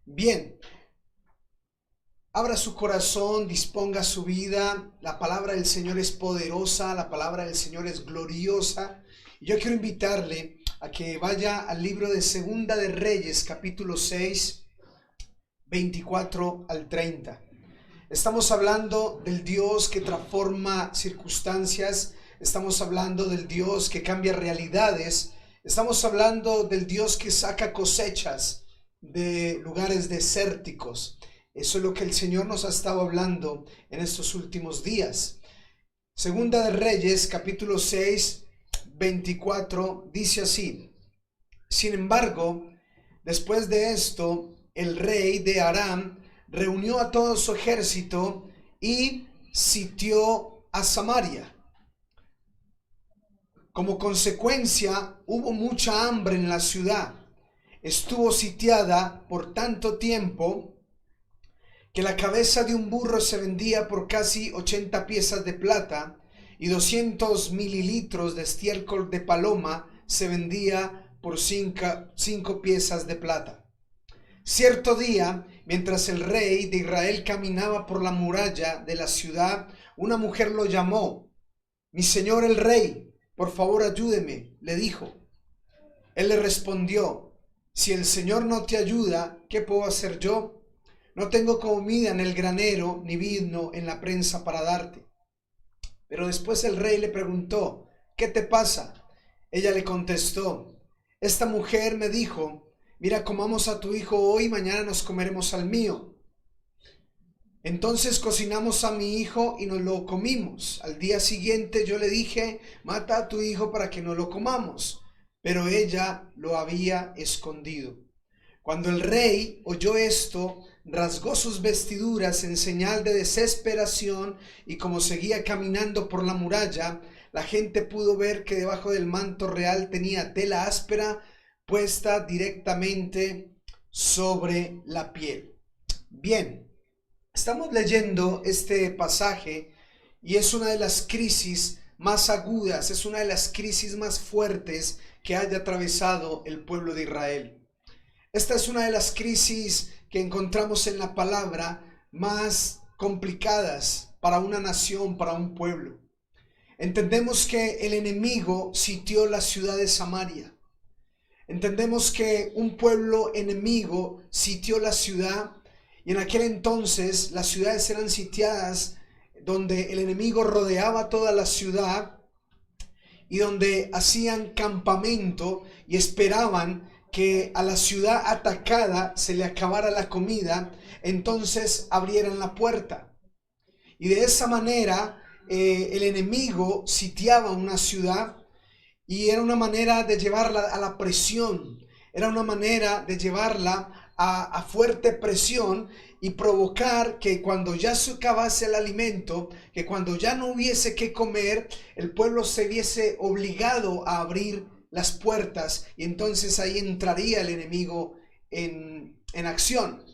Bien, abra su corazón, disponga su vida. La palabra del Señor es poderosa, la palabra del Señor es gloriosa. Yo quiero invitarle a que vaya al libro de Segunda de Reyes, capítulo 6, 24 al 30. Estamos hablando del Dios que transforma circunstancias, estamos hablando del Dios que cambia realidades, estamos hablando del Dios que saca cosechas de lugares desérticos. Eso es lo que el Señor nos ha estado hablando en estos últimos días. Segunda de Reyes, capítulo 6, 24, dice así: Sin embargo, después de esto, el rey de Aram reunió a todo su ejército y sitió a Samaria. Como consecuencia, hubo mucha hambre en la ciudad. Estuvo sitiada por tanto tiempo que la cabeza de un burro se vendía por casi 80 piezas de plata y 200 mililitros de estiércol de paloma se vendía por 5 piezas de plata. Cierto día, mientras el rey de Israel caminaba por la muralla de la ciudad, una mujer lo llamó. Mi señor el rey, por favor ayúdeme, le dijo. Él le respondió, si el Señor no te ayuda, ¿qué puedo hacer yo? No tengo comida en el granero, ni vino en la prensa para darte. Pero después el rey le preguntó, ¿qué te pasa? Ella le contestó, esta mujer me dijo, mira, comamos a tu hijo hoy, mañana nos comeremos al mío. Entonces cocinamos a mi hijo y nos lo comimos. Al día siguiente yo le dije, mata a tu hijo para que no lo comamos. Pero ella lo había escondido. Cuando el rey oyó esto, rasgó sus vestiduras en señal de desesperación y como seguía caminando por la muralla, la gente pudo ver que debajo del manto real tenía tela áspera puesta directamente sobre la piel. Bien, estamos leyendo este pasaje y es una de las crisis más agudas, es una de las crisis más fuertes que haya atravesado el pueblo de Israel. Esta es una de las crisis que encontramos en la palabra más complicadas para una nación, para un pueblo. Entendemos que el enemigo sitió la ciudad de Samaria. Entendemos que un pueblo enemigo sitió la ciudad y en aquel entonces las ciudades eran sitiadas donde el enemigo rodeaba toda la ciudad y donde hacían campamento y esperaban que a la ciudad atacada se le acabara la comida, entonces abrieran la puerta. Y de esa manera el enemigo sitiaba una ciudad y era una manera de llevarla a la presión, era una manera de llevarla a fuerte presión y provocar que cuando ya se acabase el alimento, que cuando ya no hubiese que comer, el pueblo se viese obligado a abrir las puertas y entonces ahí entraría el enemigo en acción.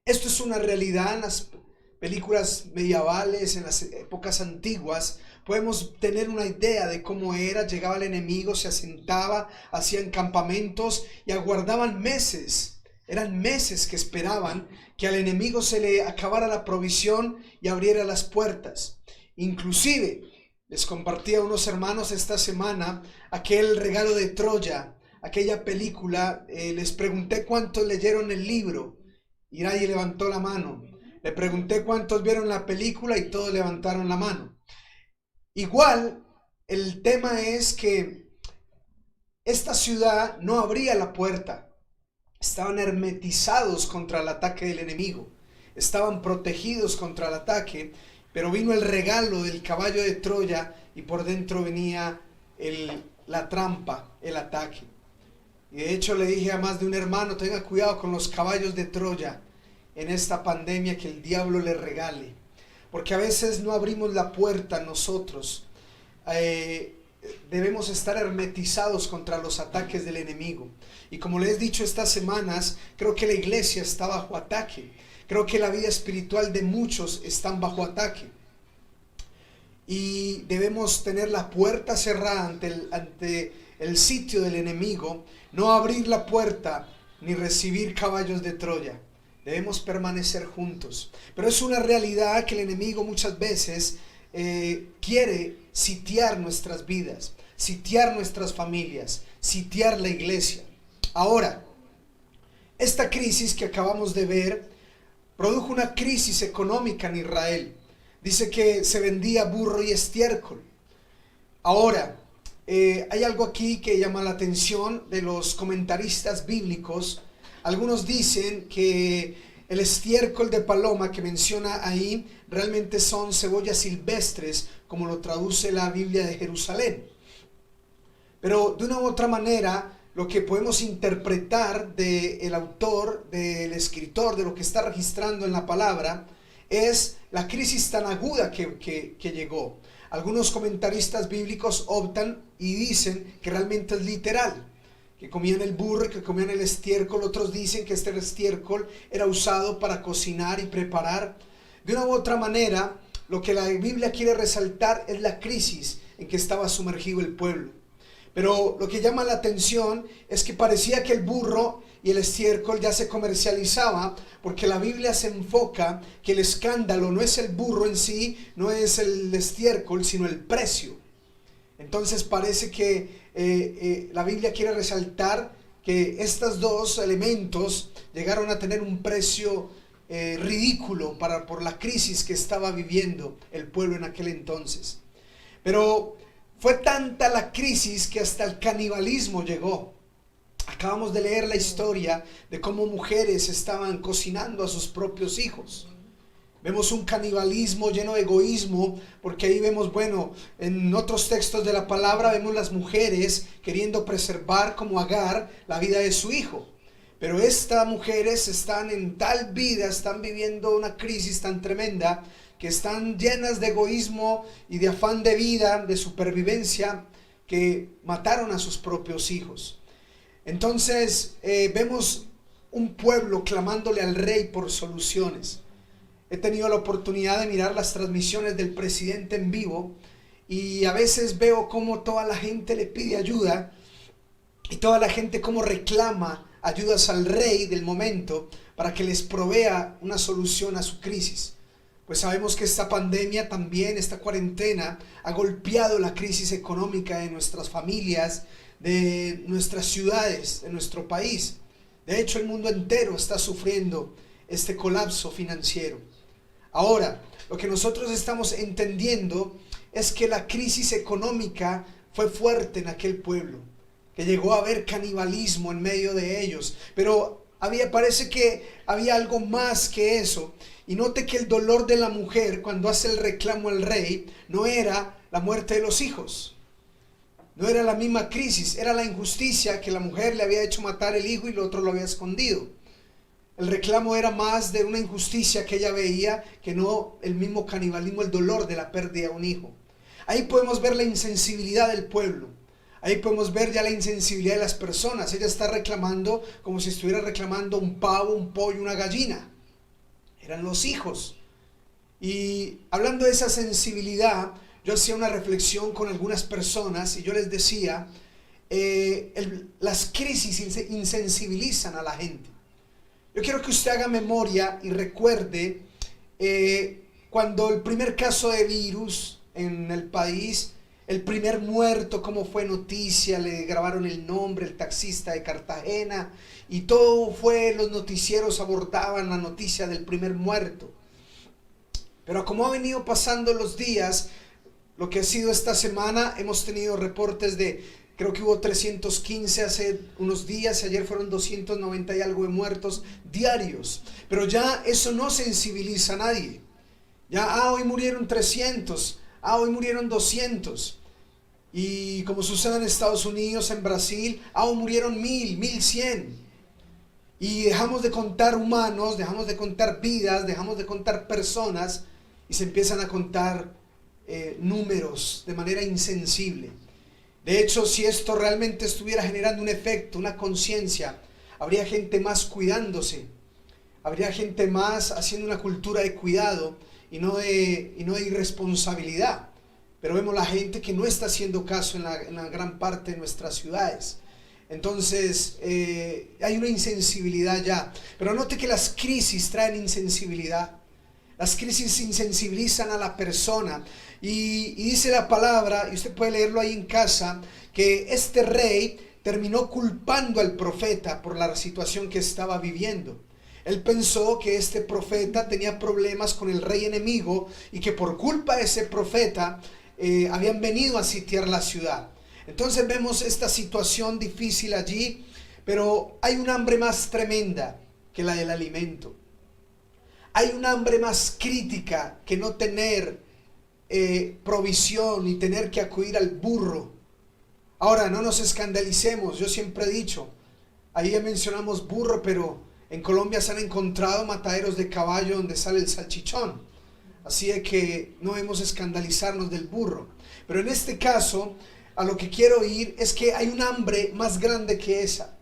Esto es una realidad en las películas medievales, en las épocas antiguas. Podemos tener una idea de cómo era. Llegaba el enemigo, se asentaba, hacían campamentos y aguardaban meses. Eran meses que esperaban que al enemigo se le acabara la provisión y abriera las puertas. Inclusive, les compartí a unos hermanos esta semana aquel regalo de Troya, aquella película. Les pregunté cuántos leyeron el libro y nadie levantó la mano. Le pregunté cuántos vieron la película y todos levantaron la mano. Igual, el tema es que esta ciudad no abría la puerta. Estaban hermetizados contra el ataque del enemigo. Estaban protegidos contra el ataque, pero vino el regalo del caballo de Troya y por dentro venía la trampa, el ataque. Y de hecho le dije a más de un hermano, tenga cuidado con los caballos de Troya en esta pandemia que el diablo le regale. Porque a veces no abrimos la puerta nosotros. Debemos estar hermetizados contra los ataques del enemigo. Y como les he dicho estas semanas, creo que la iglesia está bajo ataque. Creo que la vida espiritual de muchos están bajo ataque. Y debemos tener la puerta cerrada ante el sitio del enemigo. No abrir la puerta, ni recibir caballos de Troya. Debemos permanecer juntos. Pero es una realidad que el enemigo muchas veces quiere sitiar nuestras vidas, sitiar nuestras familias, sitiar la iglesia. Ahora, esta crisis que acabamos de ver produjo una crisis económica en Israel. Dice que se vendía burro y estiércol. Ahora, hay algo aquí que llama la atención de los comentaristas bíblicos. Algunos dicen que el estiércol de paloma que menciona ahí realmente son cebollas silvestres, como lo traduce la Biblia de Jerusalén. Pero de una u otra manera, lo que podemos interpretar del autor, del escritor, de lo que está registrando en la palabra, es la crisis tan aguda que llegó. Algunos comentaristas bíblicos optan y dicen que realmente es literal, que comían el burro, que comían el estiércol. Otros dicen que este estiércol era usado para cocinar y preparar. De una u otra manera, lo que la Biblia quiere resaltar es la crisis en que estaba sumergido el pueblo. Pero lo que llama la atención es que parecía que el burro y el estiércol ya se comercializaba, porque la Biblia se enfoca que el escándalo no es el burro en sí, no es el estiércol, sino el precio. Entonces parece que la Biblia quiere resaltar que estos dos elementos llegaron a tener un precio ridículo por la crisis que estaba viviendo el pueblo en aquel entonces. Pero fue tanta la crisis que hasta el canibalismo llegó. Acabamos de leer la historia de cómo mujeres estaban cocinando a sus propios hijos. Vemos un canibalismo lleno de egoísmo, porque ahí vemos, en otros textos de la palabra vemos las mujeres queriendo preservar como Agar la vida de su hijo. Pero estas mujeres están en tal vida, están viviendo una crisis tan tremenda, que están llenas de egoísmo y de afán de vida, de supervivencia, que mataron a sus propios hijos. Entonces vemos un pueblo clamándole al rey por soluciones. He tenido la oportunidad de mirar las transmisiones del presidente en vivo, y a veces veo cómo toda la gente le pide ayuda, y toda la gente cómo reclama ayudas al rey del momento para que les provea una solución a su crisis. Pues sabemos que esta pandemia también, esta cuarentena, ha golpeado la crisis económica de nuestras familias, de nuestras ciudades, de nuestro país. De hecho, el mundo entero está sufriendo este colapso financiero. Ahora, lo que nosotros estamos entendiendo es que la crisis económica fue fuerte en aquel pueblo, que llegó a haber canibalismo en medio de ellos, pero parece que había algo más que eso. Y note que el dolor de la mujer cuando hace el reclamo al rey no era la muerte de los hijos, no era la misma crisis, era la injusticia que la mujer le había hecho matar el hijo y el otro lo había escondido. El reclamo era más de una injusticia que ella veía, que no el mismo canibalismo, el dolor de la pérdida de un hijo. Ahí podemos ver la insensibilidad del pueblo. Ahí podemos ver ya la insensibilidad de las personas. Ella está reclamando como si estuviera reclamando un pavo, un pollo, una gallina. Eran los hijos. Y hablando de esa sensibilidad, yo hacía una reflexión con algunas personas y yo les decía, las crisis insensibilizan a la gente. Yo quiero que usted haga memoria y recuerde cuando el primer caso de virus en el país, el primer muerto, cómo fue noticia, le grabaron el nombre, el taxista de Cartagena, y todo los noticieros abordaban la noticia del primer muerto. Pero como ha venido pasando los días, lo que ha sido esta semana, hemos tenido reportes creo que hubo 315 hace unos días, ayer fueron 290 y algo de muertos diarios. Pero ya eso no sensibiliza a nadie. Ya, hoy murieron 300, hoy murieron 200. Y como sucede en Estados Unidos, en Brasil, hoy murieron 1000, 1100. Y dejamos de contar humanos, dejamos de contar vidas, dejamos de contar personas, y se empiezan a contar números de manera insensible. De hecho, si esto realmente estuviera generando un efecto, una conciencia, habría gente más cuidándose, habría gente más haciendo una cultura de cuidado y no de irresponsabilidad. Pero vemos la gente que no está haciendo caso en la gran parte de nuestras ciudades. Entonces hay una insensibilidad ya. Pero note que las crisis traen insensibilidad. Las crisis insensibilizan a la persona. Y dice la palabra, y usted puede leerlo ahí en casa, que este rey terminó culpando al profeta por la situación que estaba viviendo. Él pensó que este profeta tenía problemas con el rey enemigo y que por culpa de ese profeta habían venido a sitiar la ciudad. Entonces vemos esta situación difícil allí, pero hay un hambre más tremenda que la del alimento. Hay un hambre más crítica que no tener provisión y tener que acudir al burro. Ahora, no nos escandalicemos, yo siempre he dicho, ahí ya mencionamos burro, pero en Colombia se han encontrado mataderos de caballo donde sale el salchichón. Así es que no debemos escandalizarnos del burro. Pero en este caso, a lo que quiero ir es que hay un hambre más grande que esa.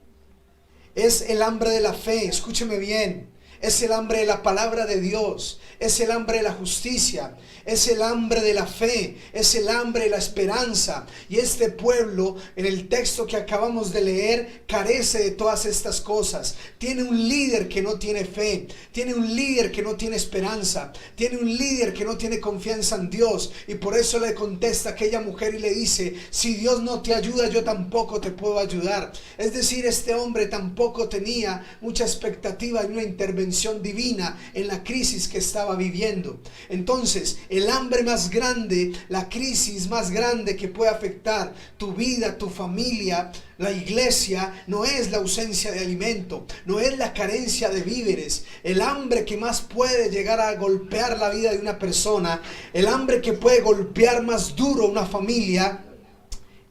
Es el hambre de la fe, escúcheme bien. Es el hambre de la palabra de Dios, es el hambre de la justicia, es el hambre de la fe, es el hambre de la esperanza. Y este pueblo, en el texto que acabamos de leer, carece de todas estas cosas. Tiene un líder que no tiene fe, tiene un líder que no tiene esperanza, tiene un líder que no tiene confianza en Dios. Y por eso le contesta a aquella mujer y le dice, si Dios no te ayuda, yo tampoco te puedo ayudar. Es decir, este hombre tampoco tenía mucha expectativa de una intervención divina en la crisis que estaba viviendo. Entonces, el hambre más grande, la crisis más grande que puede afectar tu vida, tu familia, la iglesia, no es la ausencia de alimento, no es la carencia de víveres. El hambre que más puede llegar a golpear la vida de una persona, el hambre que puede golpear más duro una familia,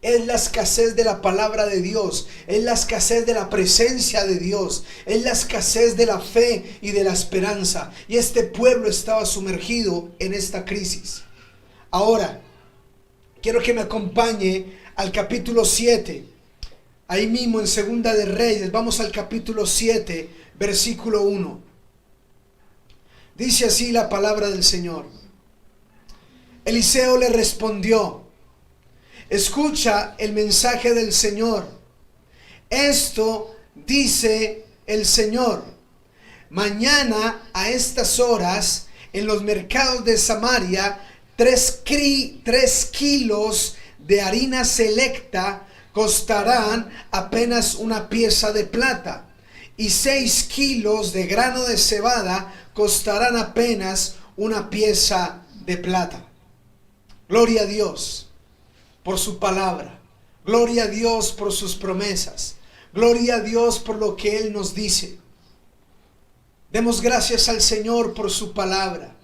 es la escasez de la palabra de Dios, es la escasez de la presencia de Dios, es la escasez de la fe y de la esperanza. Y este pueblo estaba sumergido en esta crisis. Ahora, quiero que me acompañe al capítulo 7. Ahí mismo en Segunda de Reyes, vamos al capítulo 7, versículo 1. Dice así la palabra del Señor. Eliseo le respondió, escucha el mensaje del Señor. Esto dice el Señor. Mañana a estas horas en los mercados de Samaria 3 kilos de harina selecta costarán apenas una pieza de plata, y 6 kilos de grano de cebada costarán apenas una pieza de plata. Gloria a Dios por su palabra, gloria a Dios por sus promesas, gloria a Dios por lo que Él nos dice. Demos gracias al Señor por su palabra,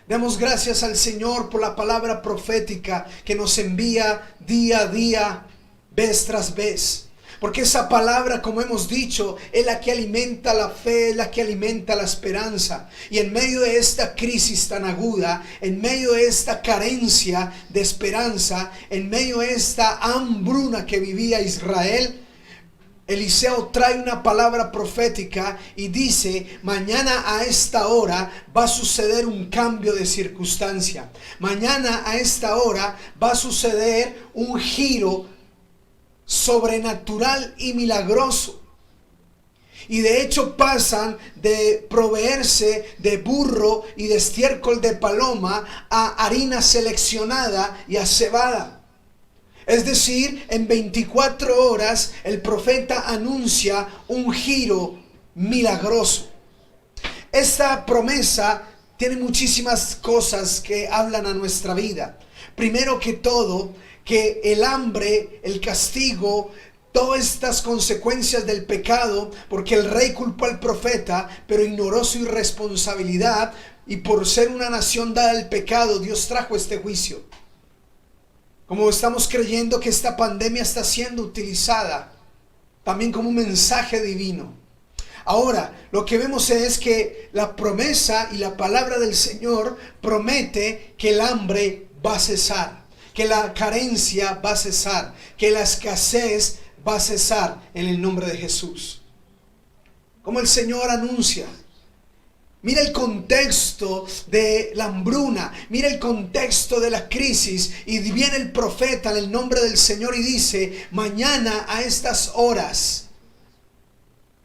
demos gracias al Señor por la palabra profética que nos envía día a día, vez tras vez. Porque esa palabra, como hemos dicho, es la que alimenta la fe, es la que alimenta la esperanza. Y en medio de esta crisis tan aguda, en medio de esta carencia de esperanza, en medio de esta hambruna que vivía Israel, Eliseo trae una palabra profética y dice, mañana a esta hora va a suceder un cambio de circunstancia. Mañana a esta hora va a suceder un giro sobrenatural y milagroso. Y de hecho pasan de proveerse de burro y de estiércol de paloma a harina seleccionada y a cebada. Es decir, en 24 horas el profeta anuncia un giro milagroso. Esta promesa tiene muchísimas cosas que hablan a nuestra vida. Primero que todo, que el hambre, el castigo, todas estas consecuencias del pecado, porque el rey culpó al profeta, pero ignoró su irresponsabilidad, y por ser una nación dada al pecado, Dios trajo este juicio. Como estamos creyendo que esta pandemia está siendo utilizada también como un mensaje divino. Ahora, lo que vemos es que la promesa y la palabra del Señor promete que el hambre va a cesar, que la carencia va a cesar, que la escasez va a cesar en el nombre de Jesús. Como el Señor anuncia Mira el contexto de la hambruna, mira el contexto de la crisis, y viene el profeta en el nombre del Señor y dice: mañana a estas horas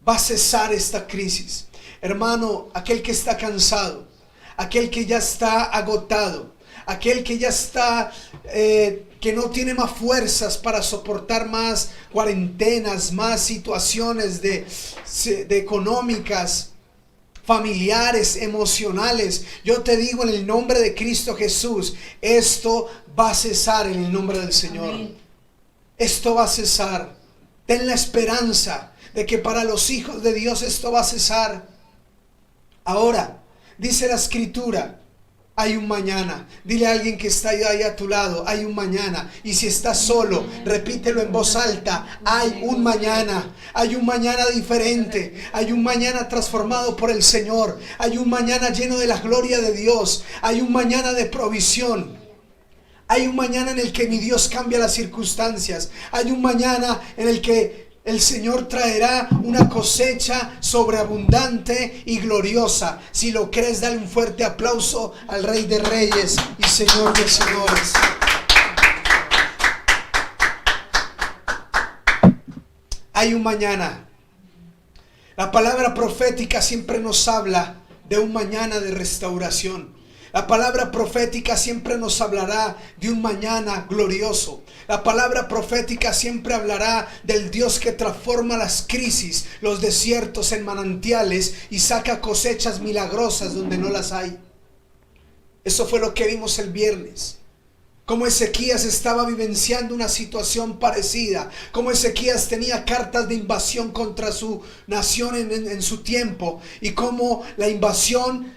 va a cesar esta crisis. Hermano, aquel que está cansado, aquel que ya está agotado, aquel que ya está, que no tiene más fuerzas para soportar más cuarentenas, más situaciones de económicas, familiares, emocionales, yo te digo en el nombre de Cristo Jesús, esto va a cesar en el nombre del Señor. Amén. Esto va a cesar. Ten la esperanza de que para los hijos de Dios esto va a cesar. Ahora, dice la Escritura, hay un mañana. Dile a alguien que está ahí a tu lado: hay un mañana. Y si estás solo, repítelo en voz alta: hay un mañana. Hay un mañana diferente. Hay un mañana transformado por el Señor. Hay un mañana lleno de la gloria de Dios. Hay un mañana de provisión. Hay un mañana en el que mi Dios cambia las circunstancias. Hay un mañana en el que el Señor traerá una cosecha sobreabundante y gloriosa. Si lo crees, dale un fuerte aplauso al Rey de Reyes y Señor de Señores. Hay un mañana. La palabra profética siempre nos habla de un mañana de restauración. La palabra profética siempre nos hablará de un mañana glorioso. La palabra profética siempre hablará del Dios que transforma las crisis, los desiertos en manantiales y saca cosechas milagrosas donde no las hay. Eso fue lo que vimos el viernes. Cómo Ezequías estaba vivenciando una situación parecida. Cómo Ezequías tenía cartas de invasión contra su nación en su tiempo. Y cómo la invasión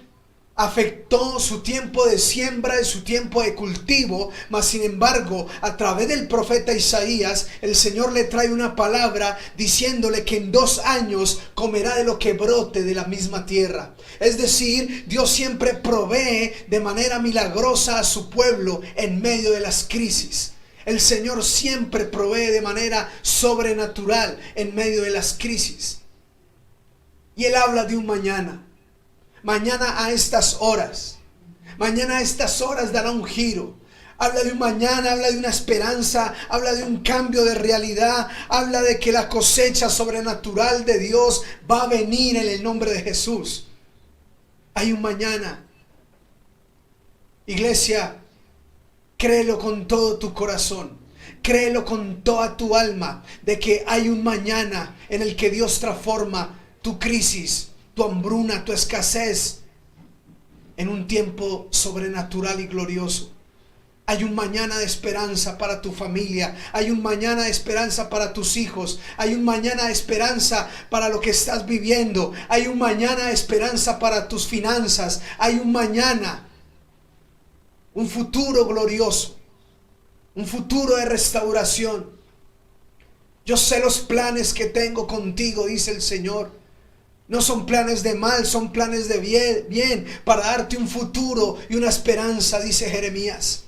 afectó su tiempo de siembra y su tiempo de cultivo. Mas sin embargo, a través del profeta Isaías, el Señor le trae una palabra diciéndole que en 2 años comerá de lo que brote de la misma tierra. Es decir, Dios siempre provee de manera milagrosa a su pueblo en medio de las crisis. El Señor siempre provee de manera sobrenatural en medio de las crisis. Y Él habla de un mañana. Mañana a estas horas. Mañana a estas horas dará un giro. Habla de un mañana, habla de una esperanza, habla de un cambio de realidad, habla de que la cosecha sobrenatural de Dios va a venir en el nombre de Jesús. Hay un mañana. Iglesia, créelo con todo tu corazón. Créelo con toda tu alma de que hay un mañana en el que Dios transforma tu crisis, tu hambruna, tu escasez en un tiempo sobrenatural y glorioso. Hay un mañana de esperanza para tu familia. Hay un mañana de esperanza para tus hijos. Hay un mañana de esperanza para lo que estás viviendo. Hay un mañana de esperanza para tus finanzas. Hay un mañana, un futuro glorioso, un futuro de restauración. Yo sé los planes que tengo contigo, dice el Señor. No son planes de mal, son planes de bien, para darte un futuro y una esperanza, dice Jeremías.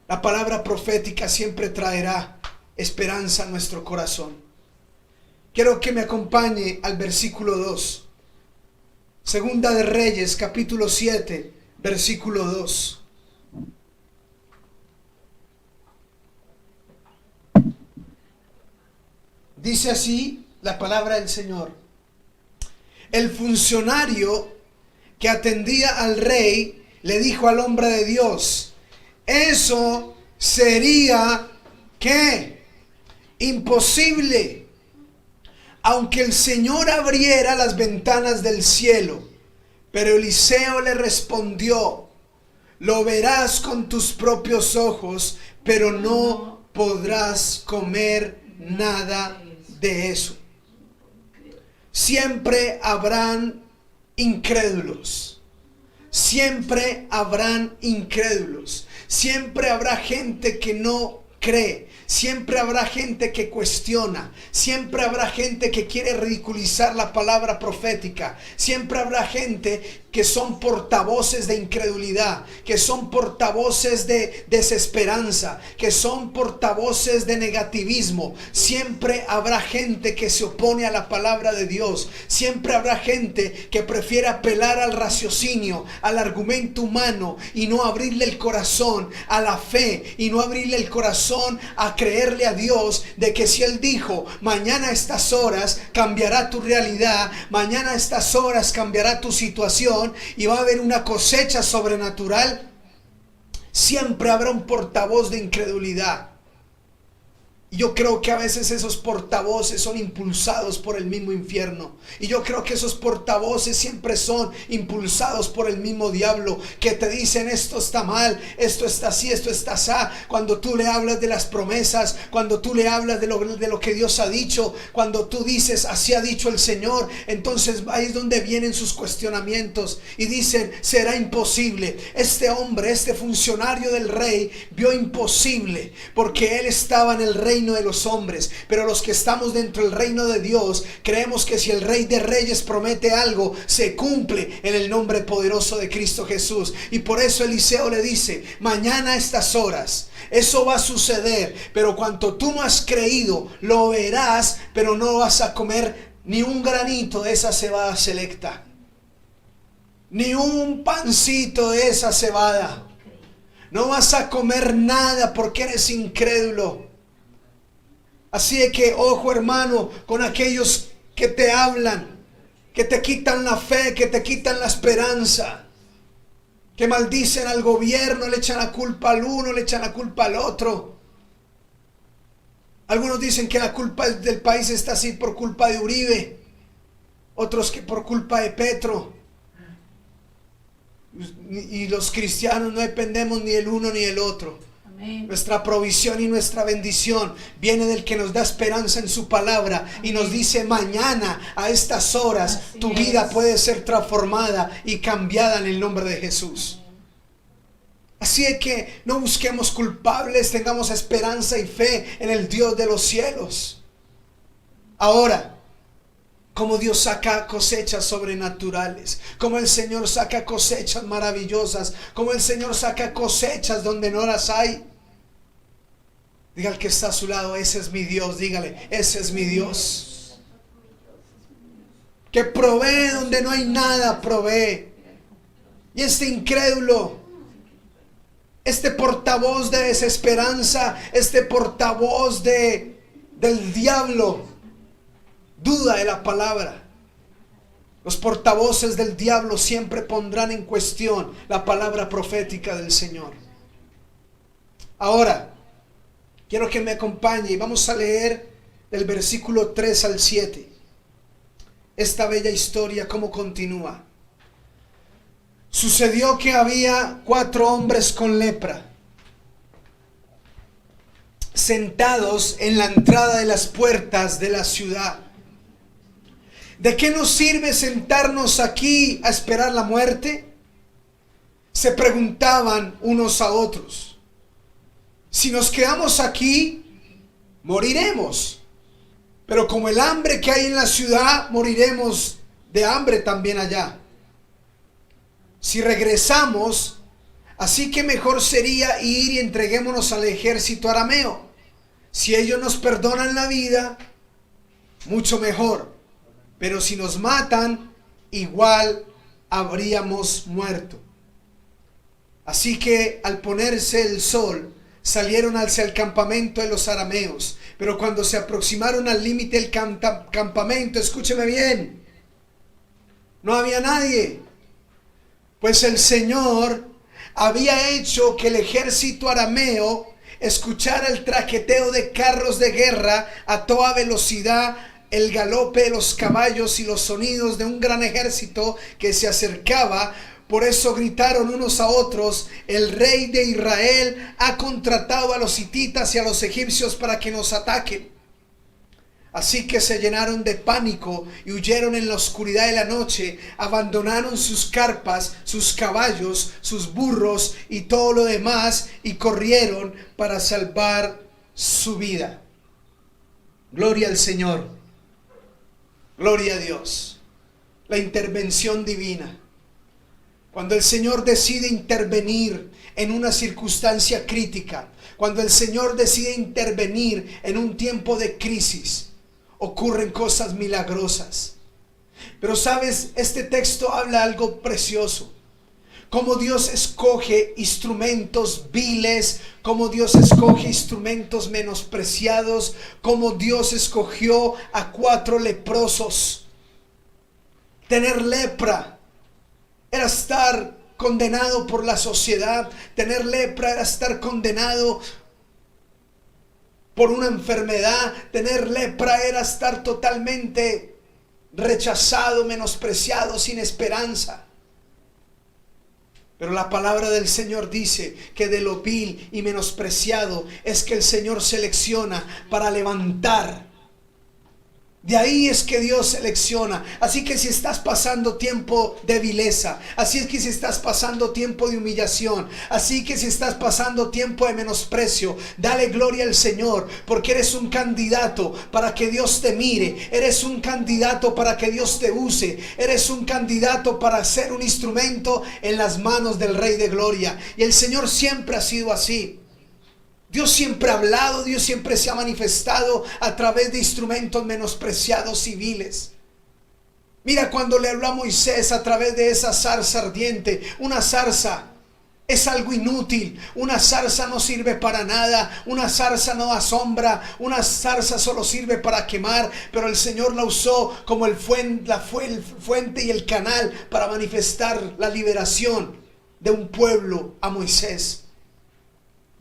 La palabra profética siempre traerá esperanza a nuestro corazón. Quiero que me acompañe al versículo 2. Segunda de Reyes, capítulo 7, versículo 2. Dice así la palabra del Señor. El funcionario que atendía al rey le dijo al hombre de Dios: eso sería, ¿qué? Imposible, aunque el Señor abriera las ventanas del cielo. Pero Eliseo le respondió: lo verás con tus propios ojos, pero no podrás comer nada de eso. Siempre habrán incrédulos. Siempre habrán incrédulos. Siempre habrá gente que no cree. Siempre habrá gente que cuestiona. Siempre habrá gente que quiere ridiculizar la palabra profética. Siempre habrá gente que son portavoces de incredulidad, que son portavoces de desesperanza, que son portavoces de negativismo. Siempre habrá gente que se opone a la palabra de Dios. Siempre habrá gente que prefiere apelar al raciocinio, al argumento humano, y no abrirle el corazón a la fe, y no abrirle el corazón a creerle a Dios de que si Él dijo, mañana a estas horas cambiará tu realidad, mañana a estas horas cambiará tu situación y va a haber una cosecha sobrenatural, siempre habrá un portavoz de incredulidad. Y yo creo que a veces esos portavoces son impulsados por el mismo infierno. Y yo creo que esos portavoces siempre son impulsados por el mismo diablo, que te dicen esto está mal, esto está así, esto está así. Cuando tú le hablas de las promesas, cuando tú le hablas de lo que Dios ha dicho, cuando tú dices así ha dicho el Señor, entonces ahí es donde vienen sus cuestionamientos y dicen será imposible. Este hombre, este funcionario del rey vio imposible porque él estaba en el reino de los hombres, pero los que estamos dentro del reino de Dios creemos que si el Rey de Reyes promete algo, se cumple en el nombre poderoso de Cristo Jesús. Y por eso Eliseo le dice, mañana a estas horas eso va a suceder, pero cuanto tú no has creído, lo verás, pero no vas a comer ni un granito de esa cebada selecta, ni un pancito de esa cebada. No vas a comer nada porque eres incrédulo. Así de que, ojo hermano, con aquellos que te hablan, que te quitan la fe, que te quitan la esperanza, que maldicen al gobierno, le echan la culpa al uno, le echan la culpa al otro. Algunos dicen que la culpa del país está así por culpa de Uribe, otros que por culpa de Petro. Y los cristianos no dependemos ni del uno ni del otro. Nuestra provisión y nuestra bendición viene del que nos da esperanza en su palabra. Amén. Y nos dice mañana a estas horas así tu vida puede ser transformada y cambiada en el nombre de Jesús. Así es que no busquemos culpables, tengamos esperanza y fe en el Dios de los cielos. Ahora, como Dios saca cosechas sobrenaturales, como el Señor saca cosechas maravillosas, como el Señor saca cosechas donde no las hay. Diga al que está a su lado, ese es mi Dios, dígale, ese es mi Dios. Que provee donde no hay nada, provee. Y este incrédulo, este portavoz de desesperanza, este portavoz del diablo, duda de la palabra. Los portavoces del diablo siempre pondrán en cuestión la palabra profética del Señor. Ahora, quiero que me acompañe y vamos a leer del versículo 3 al 7. Esta bella historia, cómo continúa. Sucedió que había 4 hombres con lepra, sentados en la entrada de las puertas de la ciudad. ¿De qué nos sirve sentarnos aquí a esperar la muerte? Se preguntaban unos a otros. Si nos quedamos aquí, moriremos. Pero como el hambre que hay en la ciudad, moriremos de hambre también allá. Si regresamos, así que mejor sería ir y entreguémonos al ejército arameo. Si ellos nos perdonan la vida, mucho mejor. Pero si nos matan, igual habríamos muerto. Así que al ponerse el sol, salieron hacia el campamento de los arameos. Pero cuando se aproximaron al límite del campamento, escúcheme bien, no había nadie. Pues el Señor había hecho que el ejército arameo escuchara el traqueteo de carros de guerra a toda velocidad, el galope de los caballos y los sonidos de un gran ejército que se acercaba. Por eso gritaron unos a otros: el rey de Israel ha contratado a los hititas y a los egipcios para que nos ataquen. Así que se llenaron de pánico y huyeron en la oscuridad de la noche, abandonaron sus carpas, sus caballos, sus burros y todo lo demás, y corrieron para salvar su vida. Gloria al Señor. Gloria a Dios. La intervención divina. Cuando el Señor decide intervenir en una circunstancia crítica, cuando el Señor decide intervenir en un tiempo de crisis, ocurren cosas milagrosas. Pero sabes, este texto habla algo precioso. Cómo Dios escoge instrumentos viles, cómo Dios escoge instrumentos menospreciados, cómo Dios escogió a 4 leprosos. Tener lepra era estar condenado por la sociedad. Tener lepra era estar condenado por una enfermedad. Tener lepra era estar totalmente rechazado, menospreciado, sin esperanza. Pero la palabra del Señor dice que de lo vil y menospreciado es que el Señor selecciona para levantar. De ahí es que Dios selecciona. Así que si estás pasando tiempo de vileza, así es que si estás pasando tiempo de humillación, así que si estás pasando tiempo de menosprecio, dale gloria al Señor, porque eres un candidato para que Dios te mire, eres un candidato para que Dios te use, eres un candidato para ser un instrumento en las manos del Rey de Gloria. Y el Señor siempre ha sido así. Dios siempre ha hablado, Dios siempre se ha manifestado a través de instrumentos menospreciados civiles. Mira cuando le habló a Moisés a través de esa zarza ardiente. Una zarza es algo inútil, una zarza no sirve para nada, una zarza no da sombra, una zarza solo sirve para quemar, pero el Señor la usó como el fuente y el canal para manifestar la liberación de un pueblo a Moisés.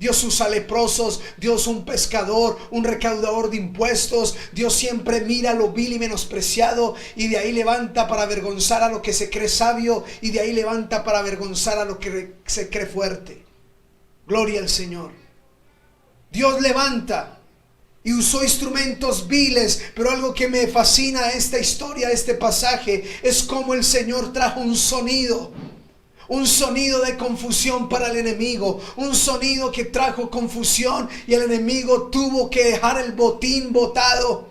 Dios usa leprosos, Dios un pescador, un recaudador de impuestos. Dios siempre mira lo vil y menospreciado y de ahí levanta para avergonzar a lo que se cree sabio y de ahí levanta para avergonzar a lo que se cree fuerte. Gloria al Señor. Dios levanta y usó instrumentos viles, pero algo que me fascina a esta historia, a este pasaje, es cómo el Señor trajo un sonido de confusión para el enemigo, un sonido que trajo confusión y el enemigo tuvo que dejar el botín botado.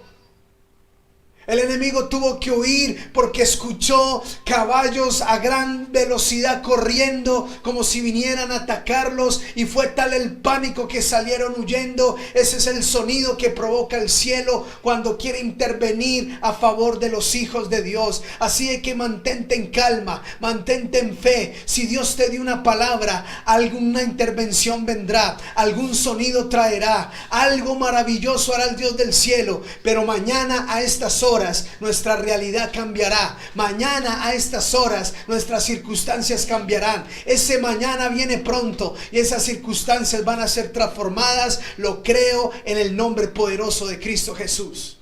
El enemigo tuvo que huir porque escuchó caballos a gran velocidad corriendo como si vinieran a atacarlos, y fue tal el pánico que salieron huyendo. Ese es el sonido que provoca el cielo cuando quiere intervenir a favor de los hijos de Dios. Así es que mantente en calma, mantente en fe. Si Dios te dio una palabra, alguna intervención vendrá, algún sonido traerá, algo maravilloso hará el Dios del cielo. Pero mañana a estas horas nuestra realidad cambiará. Mañana a estas horas nuestras circunstancias cambiarán. Ese mañana viene pronto y esas circunstancias van a ser transformadas. Lo creo en el nombre poderoso de Cristo Jesús.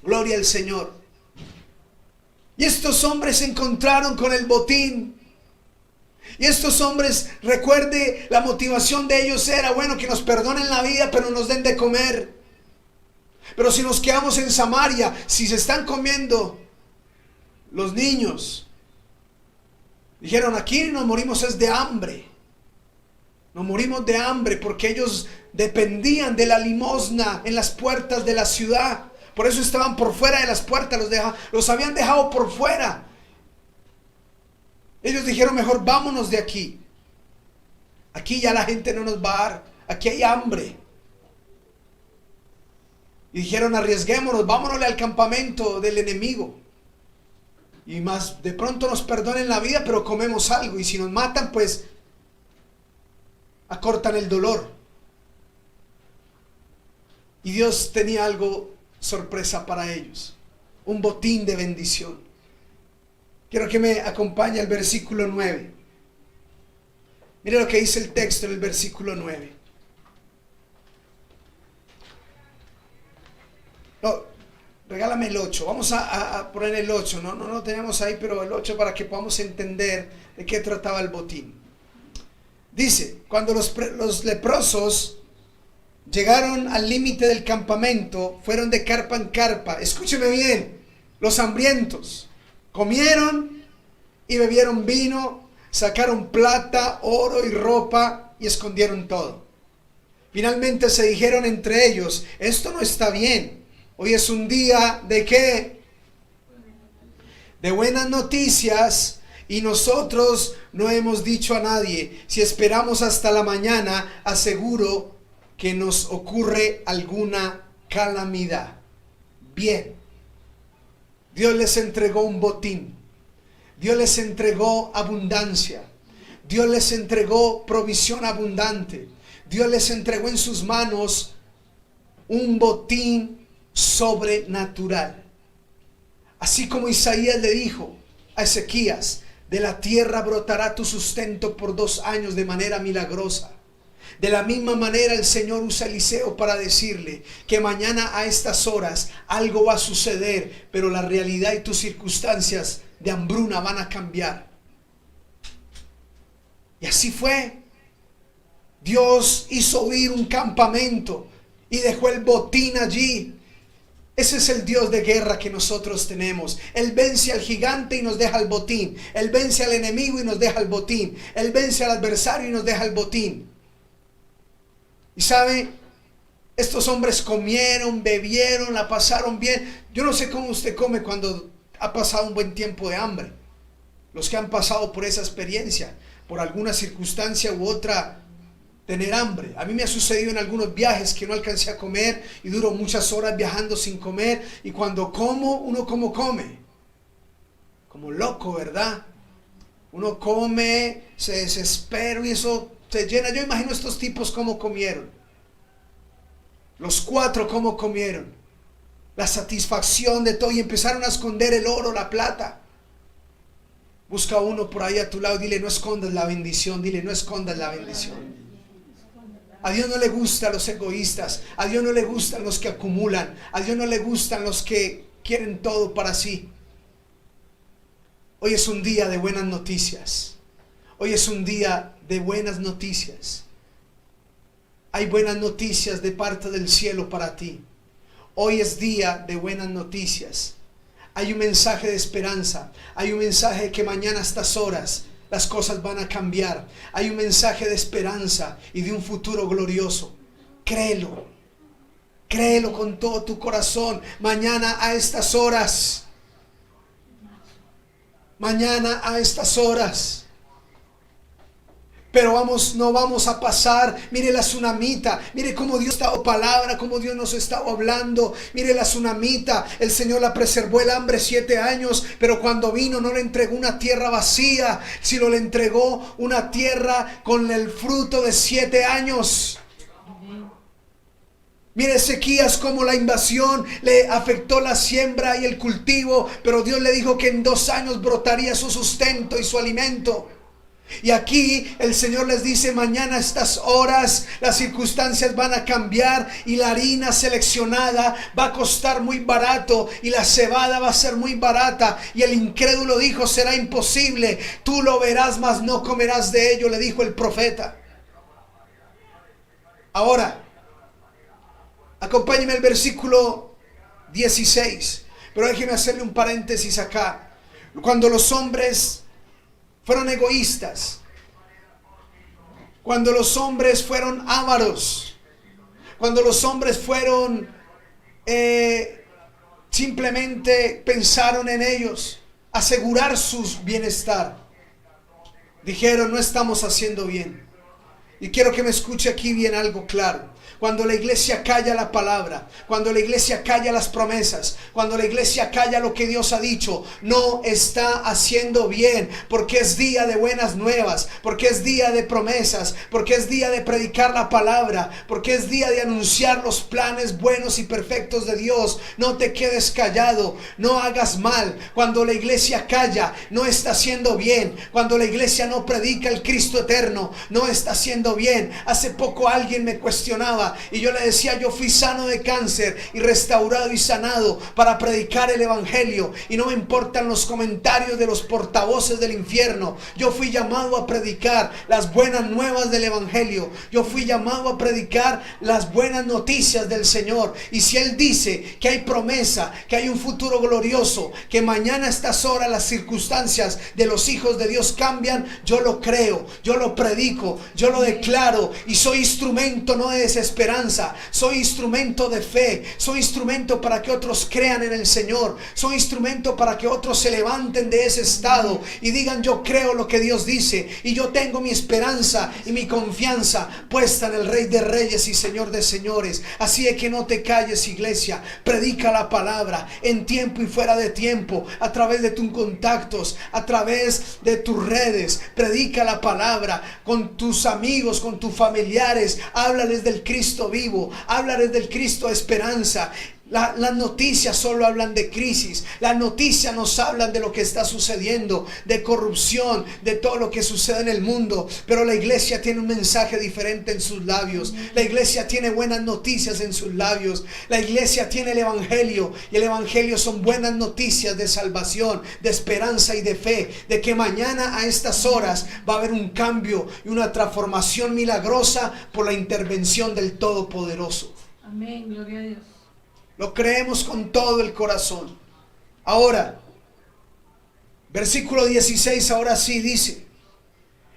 Gloria al Señor. Y estos hombres se encontraron con el botín. Y estos hombres, recuerde, la motivación de ellos era, bueno, que nos perdonen la vida, pero nos den de comer. Pero si nos quedamos en Samaria, si se están comiendo los niños, dijeron, aquí nos morimos es de hambre. Nos morimos de hambre porque ellos dependían de la limosna en las puertas de la ciudad. Por eso estaban por fuera de las puertas, los habían dejado por fuera. Ellos dijeron, mejor vámonos de aquí. Aquí ya la gente no nos va a dar, aquí hay hambre. Y dijeron, arriesguémonos, vámonos al campamento del enemigo. Y más de pronto nos perdonen la vida, pero comemos algo. Y si nos matan, pues acortan el dolor. Y Dios tenía algo sorpresa para ellos. Un botín de bendición. Quiero que me acompañe al versículo 9. Mire lo que dice el texto en el versículo 9. No, regálame el 8. Vamos a poner el 8. No lo tenemos ahí, pero el 8 para que podamos entender de qué trataba el botín. Dice, cuando los leprosos llegaron al límite del campamento, fueron de carpa en carpa. Escúcheme bien, los hambrientos comieron y bebieron vino, sacaron plata, oro y ropa y escondieron todo. Finalmente se dijeron entre ellos, esto no está bien. Hoy es un día ¿de qué? De buenas noticias, y nosotros no hemos dicho a nadie. Si esperamos hasta la mañana, aseguro que nos ocurre alguna calamidad. Bien, Dios les entregó un botín. Dios les entregó abundancia. Dios les entregó provisión abundante. Dios les entregó en sus manos un botín sobrenatural. Así como Isaías le dijo a Ezequías, de la tierra brotará tu sustento por 2 años de manera milagrosa. De la misma manera el Señor usa a Eliseo para decirle que mañana a estas horas algo va a suceder, pero la realidad y tus circunstancias de hambruna van a cambiar. Y así fue. Dios hizo huir un campamento y dejó el botín allí. Ese es el Dios de guerra que nosotros tenemos. Él vence al gigante y nos deja el botín. Él vence al enemigo y nos deja el botín. Él vence al adversario y nos deja el botín. Y sabe, estos hombres comieron, bebieron, la pasaron bien. Yo no sé cómo usted come cuando ha pasado un buen tiempo de hambre. Los que han pasado por esa experiencia, por alguna circunstancia u otra, tener hambre. A mí me ha sucedido en algunos viajes que no alcancé a comer y duro muchas horas viajando sin comer, y cuando como, uno como come, como loco, ¿verdad? Uno come, se desespera y eso se llena. Yo imagino estos tipos cómo comieron. Los 4 cómo comieron. La satisfacción de todo, y empezaron a esconder el oro, la plata. Busca uno por ahí a tu lado, dile, no escondas la bendición, dile, no escondas la bendición. A Dios no le gustan los egoístas. A Dios no le gustan los que acumulan. A Dios no le gustan los que quieren todo para sí. Hoy es un día de buenas noticias. Hoy es un día de buenas noticias. Hay buenas noticias de parte del cielo para ti. Hoy es día de buenas noticias. Hay un mensaje de esperanza. Hay un mensaje de que mañana a estas horas las cosas van a cambiar. Hay un mensaje de esperanza y de un futuro glorioso. Créelo. Créelo con todo tu corazón. Mañana a estas horas. Mañana a estas horas. Pero no vamos a pasar. Mire la tsunamita. Mire cómo Dios está dando palabra, cómo Dios nos está hablando. Mire la tsunamita. El Señor la preservó el hambre 7 años. Pero cuando vino no le entregó una tierra vacía, sino le entregó una tierra con el fruto de 7 años. Mire Ezequías cómo la invasión le afectó la siembra y el cultivo. Pero Dios le dijo que en 2 años brotaría su sustento y su alimento. Y aquí el Señor les dice, mañana a estas horas las circunstancias van a cambiar y la harina seleccionada va a costar muy barato y la cebada va a ser muy barata. Y el incrédulo dijo, será imposible, tú lo verás, mas no comerás de ello, le dijo el profeta. Ahora, acompáñeme al versículo 16, pero déjeme hacerle un paréntesis acá. Cuando los hombres fueron egoístas, cuando los hombres fueron ávaros, cuando los hombres fueron simplemente pensaron en ellos, asegurar su bienestar, dijeron, no estamos haciendo bien. Y quiero que me escuche aquí bien algo claro. Cuando la iglesia calla la palabra, cuando la iglesia calla las promesas, cuando la iglesia calla lo que Dios ha dicho, no está haciendo bien, porque es día de buenas nuevas, porque es día de promesas, porque es día de predicar la palabra, porque es día de anunciar los planes buenos y perfectos de Dios. No te quedes callado, no hagas mal. Cuando la iglesia calla, no está haciendo bien. Cuando la iglesia no predica el Cristo eterno, no está haciendo bien. Hace poco alguien me cuestionaba y yo le decía, yo fui sano de cáncer y restaurado y sanado para predicar el evangelio, y no me importan los comentarios de los portavoces del infierno. Yo fui llamado a predicar las buenas nuevas del evangelio. Yo fui llamado a predicar las buenas noticias del Señor. Y si Él dice que hay promesa, que hay un futuro glorioso, que mañana a estas horas las circunstancias de los hijos de Dios cambian, yo lo creo, yo lo predico, yo lo declaro. declaro y soy instrumento no de desesperanza, soy instrumento de fe, soy instrumento para que otros crean en el Señor, soy instrumento para que otros se levanten de ese estado y digan: yo creo lo que Dios dice y yo tengo mi esperanza y mi confianza puesta en el Rey de Reyes y Señor de Señores. Así es que no te calles, iglesia, predica la palabra en tiempo y fuera de tiempo, a través de tus contactos, a través de tus redes, predica la palabra con tus amigos, con tus familiares, háblales del Cristo vivo, háblales del Cristo esperanza. Las noticias solo hablan de crisis. Las noticias nos hablan de lo que está sucediendo, de corrupción, de todo lo que sucede en el mundo. Pero la iglesia tiene un mensaje diferente en sus labios. La iglesia tiene buenas noticias en sus labios. La iglesia tiene el evangelio. Y el evangelio son buenas noticias de salvación, de esperanza y de fe. De que mañana a estas horas va a haber un cambio y una transformación milagrosa por la intervención del Todopoderoso. Amén, gloria a Dios. Lo creemos con todo el corazón. Ahora, versículo 16, ahora sí dice: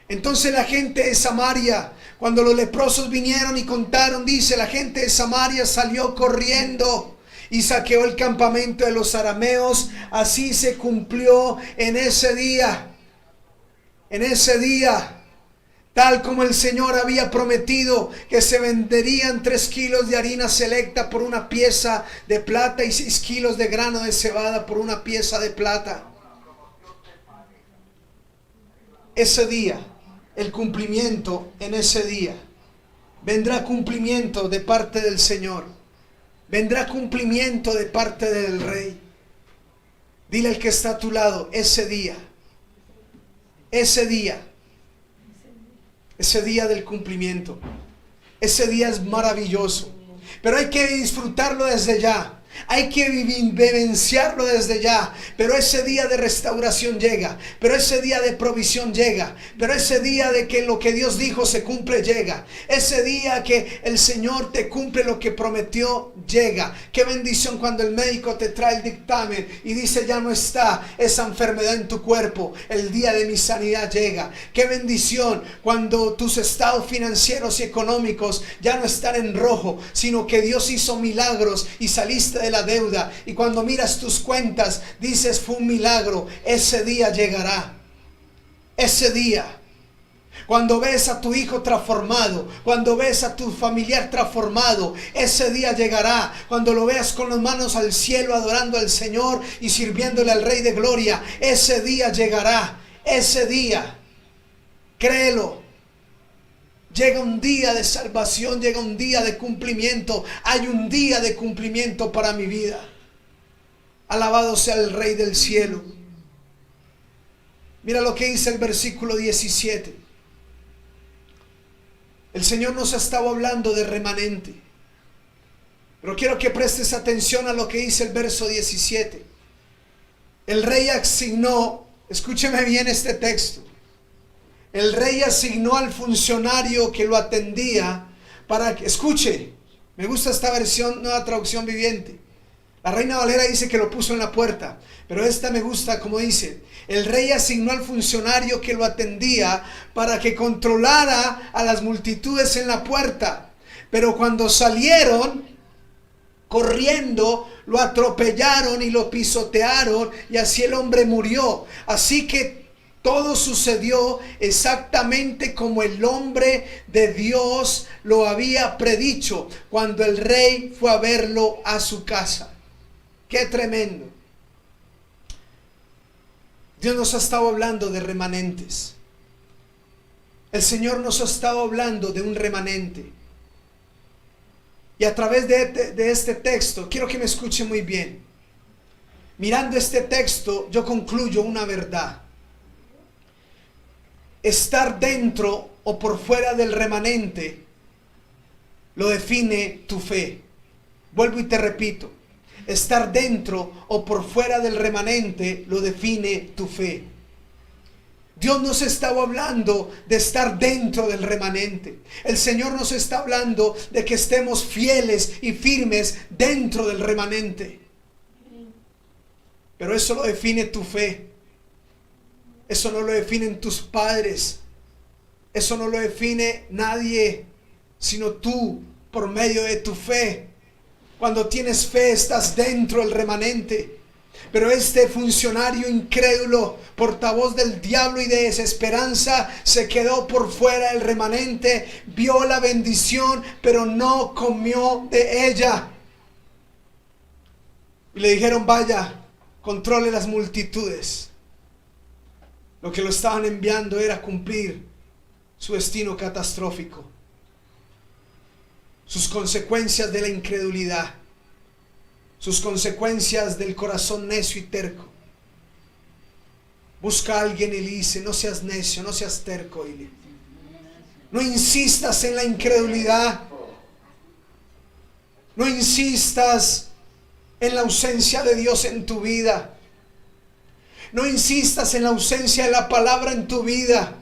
entonces la gente de Samaria, cuando los leprosos vinieron y contaron, dice, la gente de Samaria salió corriendo y saqueó el campamento de los arameos. Así se cumplió en ese día. En ese día, tal como el Señor había prometido, que se venderían 3 kilos de harina selecta por una pieza de plata y 6 kilos de grano de cebada por una pieza de plata. Ese día, el cumplimiento en ese día, vendrá cumplimiento de parte del Señor, vendrá cumplimiento de parte del Rey. Dile al que está a tu lado: ese día del cumplimiento, ese día es maravilloso, pero hay que disfrutarlo desde ya. Hay que vivenciarlo desde ya. Pero ese día de restauración llega. Pero ese día de provisión llega. Pero ese día de que lo que Dios dijo se cumple llega. Ese día que el Señor te cumple lo que prometió llega. Qué bendición cuando el médico te trae el dictamen y dice: ya no está esa enfermedad en tu cuerpo. El día de mi sanidad llega. Qué bendición cuando tus estados financieros y económicos ya no están en rojo, sino que Dios hizo milagros y saliste de la deuda, y cuando miras tus cuentas dices: fue un milagro. Ese día llegará. Ese día, cuando ves a tu hijo transformado, cuando ves a tu familiar transformado, ese día llegará. Cuando lo veas con las manos al cielo adorando al Señor y sirviéndole al Rey de Gloria, ese día llegará. Ese día, créelo. Llega un día de salvación, llega un día de cumplimiento. Hay un día de cumplimiento para mi vida. Alabado sea el Rey del cielo. Mira lo que dice el versículo 17. El Señor nos ha estado hablando de remanente, pero quiero que prestes atención a lo que dice el verso 17. El rey asignó, escúcheme bien este texto. El rey asignó al funcionario que lo atendía para que, escuche, me gusta esta versión, nueva traducción viviente. La Reina Valera dice que lo puso en la puerta, pero esta me gusta como dice: el rey asignó al funcionario que lo atendía para que controlara a las multitudes en la puerta. Pero cuando salieron corriendo, lo atropellaron y lo pisotearon, y así el hombre murió. Así que todo sucedió exactamente como el hombre de Dios lo había predicho cuando el rey fue a verlo a su casa. ¡Qué tremendo! Dios nos ha estado hablando de remanentes. El Señor nos ha estado hablando de un remanente. Y a través de este texto, quiero que me escuche muy bien. Mirando este texto, yo concluyo una verdad. Estar dentro o por fuera del remanente lo define tu fe. Vuelvo y te repito. Estar dentro o por fuera del remanente lo define tu fe. Dios nos estaba hablando de estar dentro del remanente. El Señor nos está hablando de que estemos fieles y firmes dentro del remanente. Pero eso lo define tu fe. Eso no lo definen tus padres. Eso no lo define nadie, sino tú, por medio de tu fe. Cuando tienes fe, estás dentro del remanente. Pero este funcionario incrédulo, portavoz del diablo y de desesperanza, se quedó por fuera del remanente, vio la bendición, pero no comió de ella. Y le dijeron: vaya, controle las multitudes. Lo que lo estaban enviando era cumplir su destino catastrófico, sus consecuencias de la incredulidad, sus consecuencias del corazón necio y terco. Busca a alguien y le dice: no seas necio, no seas terco, dile. No insistas en la incredulidad. No insistas en la ausencia de Dios en tu vida. No insistas en la ausencia de la palabra en tu vida.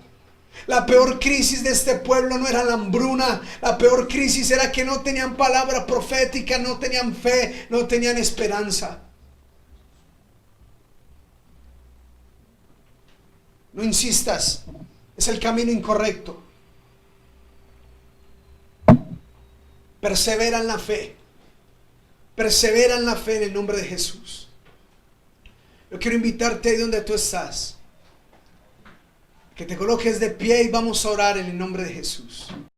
La peor crisis de este pueblo no era la hambruna. La peor crisis era que no tenían palabra profética, no tenían fe, no tenían esperanza. No insistas, es el camino incorrecto. Persevera en la fe. Persevera en la fe en el nombre de Jesús. Yo quiero invitarte ahí donde tú estás, que te coloques de pie y vamos a orar en el nombre de Jesús.